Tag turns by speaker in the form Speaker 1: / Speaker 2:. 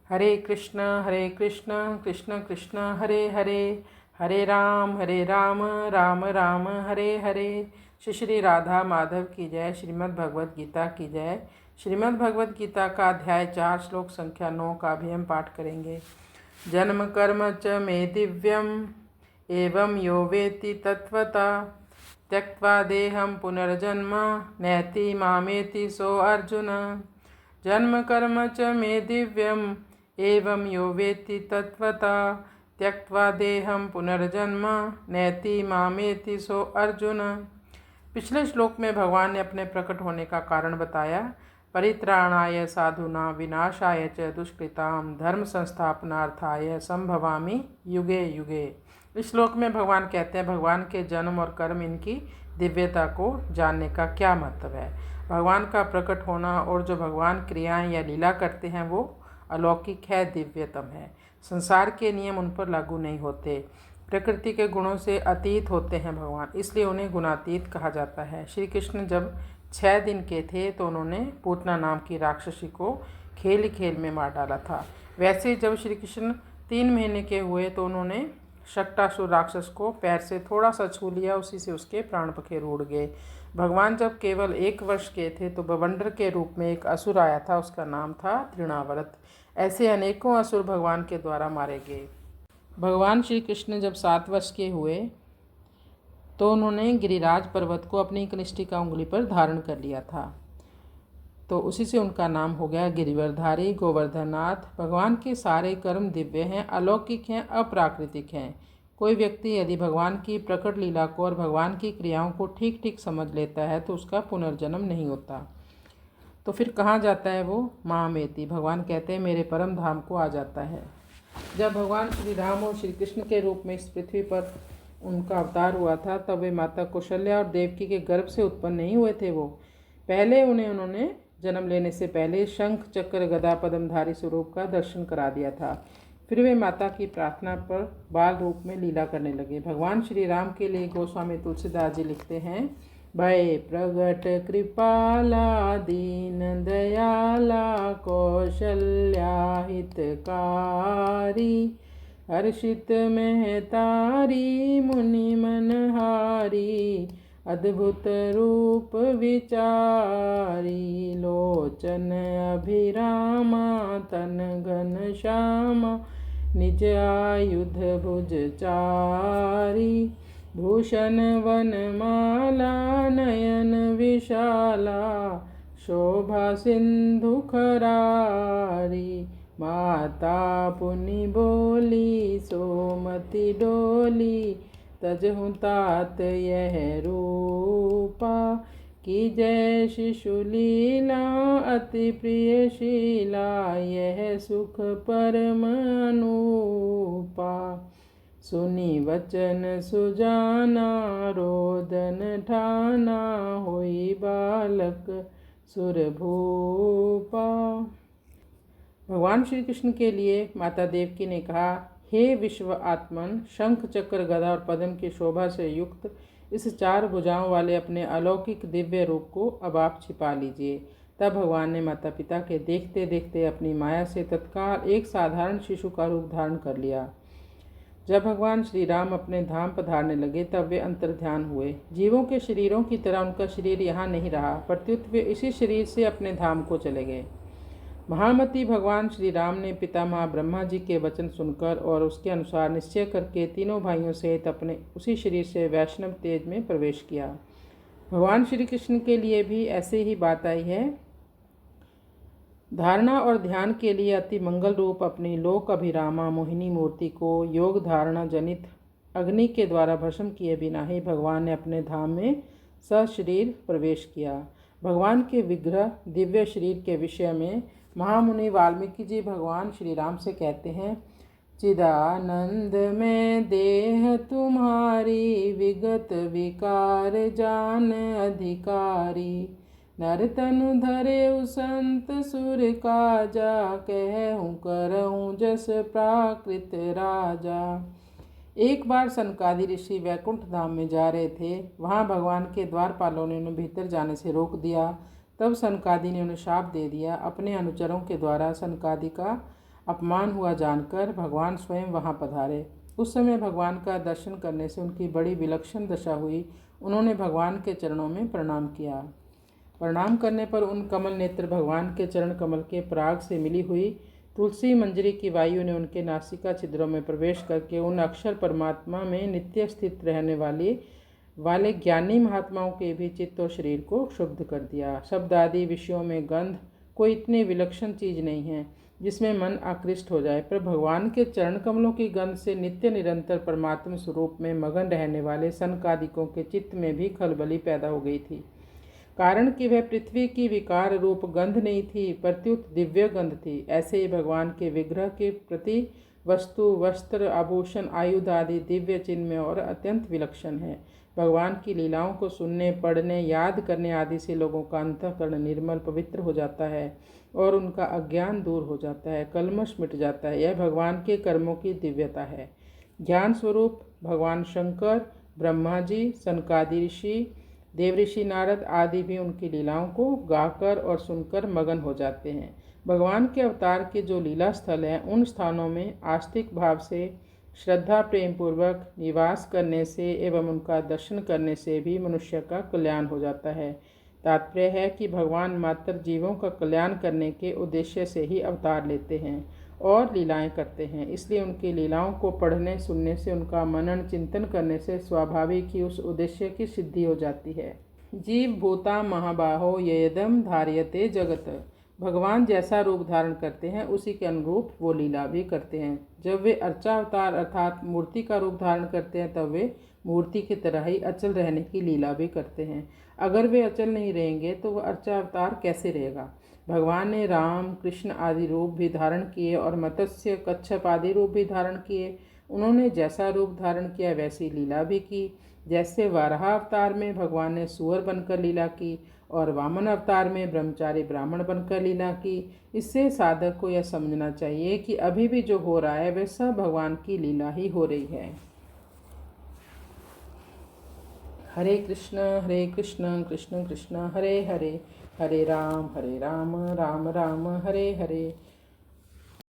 Speaker 1: हरे कृष्ण कृष्ण कृष्ण हरे हरे, हरे राम राम राम हरे हरे। श्री श्री राधा माधव की जय। श्रीमद् भगवद गीता की जय। श्रीमद् भगवद गीता का अध्याय 4 श्लोक संख्या 9 का भी हम पाठ करेंगे। जन्म कर्म च मे दिव्यम एवं यो वेत्ति तत्वता त्यक्त्वा देहं पुनर्जन्म नैति मामेति सो अर्जुन। जन्म कर्म च मे दिव्यम एवं यो वेत्ति तत्वता त्यक्त्वा देहं पुनर्जन्म नैति मामेति सो अर्जुन। पिछले श्लोक में भगवान ने अपने प्रकट होने का कारण बताया। परित्राणाय साधुना विनाशाय च दुष्कृताम धर्म संस्थापनार्थाय संभवामि युगे युगे। इस श्लोक में भगवान कहते हैं भगवान के जन्म और कर्म, इनकी दिव्यता को जानने का क्या महत्व है। भगवान का प्रकट होना और जो भगवान क्रियाएं या लीला करते हैं वो अलौकिक है, दिव्यतम है। संसार के नियम उन पर लागू नहीं होते, प्रकृति के गुणों से अतीत होते हैं भगवान, इसलिए उन्हें गुणातीत कहा जाता है। श्री कृष्ण जब 6 दिन के थे तो उन्होंने पूतना नाम की राक्षसी को खेल खेल में मार डाला था। वैसे जब श्री कृष्ण 3 महीने के हुए तो उन्होंने शक्टासुर राक्षस को पैर से थोड़ा सा छू लिया, उसी से उसके प्राण पखेरु उड़ गए। भगवान जब केवल 1 वर्ष के थे तो बवंडर के रूप में एक असुर आया था, उसका नाम था तृणावर्त। ऐसे अनेकों असुर भगवान के द्वारा मारे गए। भगवान श्री कृष्ण जब 7 वर्ष के हुए तो उन्होंने गिरिराज पर्वत को अपनी कनिष्ठिका उंगली पर धारण कर लिया था, तो उसी से उनका नाम हो गया गिरिवरधारी, गोवर्धननाथ। भगवान के सारे कर्म दिव्य हैं, अलौकिक हैं, अप्राकृतिक हैं। कोई व्यक्ति यदि भगवान की प्रकट लीला को और भगवान की क्रियाओं को ठीक ठीक समझ लेता है तो उसका पुनर्जन्म नहीं होता। तो फिर कहाँ जाता है वो? मामेति। भगवान कहते हैं मेरे परम धाम को आ जाता है। जब भगवान श्री राम और श्री कृष्ण के रूप में इस पृथ्वी पर उनका अवतार हुआ था तब वे माता कौशल्या और देवकी के गर्भ से उत्पन्न नहीं हुए थे। वो पहले उन्होंने जन्म लेने से पहले शंख चक्र गदा पद्मधारी स्वरूप का दर्शन करा दिया था। फिर वे माता की प्रार्थना पर बाल रूप में लीला करने लगे। भगवान श्री राम के लिए गोस्वामी तुलसीदास जी लिखते हैं, भय प्रगट कृपाला दीन दयाला कौशल्या हितकारी हर्षित महतारी मुनि मनहारी अद्भुत रूप विचारी लोचन अभिरामा तन घन श्यामा निज आयुध भुज चारी भूषण वनमाला नयन विशाला शोभा सिंधु खरारी माता पुनि बोली सोमति डोली तजहु तात यह रूपा की जय शिशुलीला अति प्रियशीला यह सुख परम अनूपा सुनी वचन सुजाना रोदन ठाना होई बालक सुरभूपा। भगवान श्री कृष्ण के लिए माता देवकी ने कहा, हे विश्व आत्मन, शंख चक्र गदा और पद्म की शोभा से युक्त इस 4 भुजाओं वाले अपने अलौकिक दिव्य रूप को अब आप छिपा लीजिए। तब भगवान ने माता पिता के देखते देखते अपनी माया से तत्काल एक साधारण शिशु का रूप धारण कर लिया। जब भगवान श्री राम अपने धाम पधारने लगे तब वे अंतर्ध्यान हुए। जीवों के शरीरों की तरह उनका शरीर यहाँ नहीं रहा, प्रत्युत वे इसी शरीर से अपने धाम को चले गए। महामती भगवान श्री राम ने पितामह ब्रह्मा जी के वचन सुनकर और उसके अनुसार निश्चय करके तीनों भाइयों सहित अपने उसी शरीर से वैष्णव तेज में प्रवेश किया। भगवान श्री कृष्ण के लिए भी ऐसे ही बात आई है। धारणा और ध्यान के लिए अति मंगल रूप अपनी लोक अभिरामा मोहिनी मूर्ति को योग धारणा जनित अग्नि के द्वारा भस्म किए बिना ही भगवान ने अपने धाम में सशरीर प्रवेश किया। भगवान के विग्रह दिव्य शरीर के विषय में महामुनि वाल्मीकि जी भगवान श्री राम से कहते हैं, चिदानंद में देह तुम्हारी विगत विकार जान अधिकारी नर तनु धरे संत सुर काजा कहूँ करऊँ जस प्राकृत राजा। एक बार सनकादि ऋषि वैकुंठ धाम में जा रहे थे। वहाँ भगवान के द्वारपालों ने उन्हें भीतर जाने से रोक दिया। तब सनकादि ने उन्हें शाप दे दिया। अपने अनुचरों के द्वारा सनकादि का अपमान हुआ जानकर भगवान स्वयं वहां पधारे। उस समय भगवान का दर्शन करने से उनकी बड़ी विलक्षण दशा हुई। उन्होंने भगवान के चरणों में प्रणाम किया। प्रणाम करने पर उन कमल नेत्र भगवान के चरण कमल के पराग से मिली हुई तुलसी मंजरी की वायु ने उनके नासिका छिद्रों में प्रवेश करके उन अक्षर परमात्मा में नित्य स्थित रहने वाले ज्ञानी महात्माओं के भी चित्त और शरीर को शुद्ध कर दिया। शब्द आदि विषयों में गंध कोई इतनी विलक्षण चीज नहीं है जिसमें मन आकृष्ट हो जाए, पर भगवान के चरण कमलों की गंध से नित्य निरंतर परमात्म स्वरूप में मगन रहने वाले सनकादिकों के चित्त में भी खलबली पैदा हो गई थी। कारण कि वह पृथ्वी की विकार रूप गंध नहीं थी, प्रत्युत दिव्य गंध थी। ऐसे ही भगवान के विग्रह के प्रति वस्तु, वस्त्र, आभूषण, आयुध आदि दिव्य चिन्ह और अत्यंत विलक्षण है। भगवान की लीलाओं को सुनने, पढ़ने, याद करने आदि से लोगों का अंतःकरण निर्मल पवित्र हो जाता है और उनका अज्ञान दूर हो जाता है, कल्मश मिट जाता है। यह भगवान के कर्मों की दिव्यता है। ज्ञान स्वरूप भगवान शंकर, ब्रह्मा जी, सनकादि ऋषि, देवऋषि नारद आदि भी उनकी लीलाओं को गाकर और सुनकर मगन हो जाते हैं। भगवान के अवतार के जो लीला स्थल हैं उन स्थानों में आस्तिक भाव से श्रद्धा प्रेम पूर्वक निवास करने से एवं उनका दर्शन करने से भी मनुष्य का कल्याण हो जाता है। तात्पर्य है कि भगवान मात्र जीवों का कल्याण करने के उद्देश्य से ही अवतार लेते हैं और लीलाएं करते हैं। इसलिए उनकी लीलाओं को पढ़ने सुनने से, उनका मनन चिंतन करने से स्वाभाविक ही उस उद्देश्य की सिद्धि हो जाती है। जीव भूता महाबाहो येदम धार्यते जगत। भगवान जैसा रूप धारण करते हैं उसी के अनुरूप वो लीला भी करते हैं। जब वे अर्चावतार अर्थात मूर्ति का रूप धारण करते हैं तब वे मूर्ति की तरह ही अचल रहने की लीला भी करते हैं। अगर वे अचल नहीं रहेंगे तो वह अर्चावतार कैसे रहेगा। भगवान ने राम, कृष्ण आदि रूप भी धारण किए और मत्स्य, कच्छप आदि रूप भी धारण किए। उन्होंने जैसा रूप धारण किया वैसी लीला भी की। जैसे वाराह अवतार में भगवान ने सूअर बनकर लीला की और वामन अवतार में ब्रह्मचारी ब्राह्मण बनकर लीला की। इससे साधक को यह समझना चाहिए कि अभी भी जो हो रहा है वह सब भगवान की लीला ही हो रही है। हरे कृष्ण कृष्ण कृष्ण हरे हरे, हरे राम राम राम हरे हरे।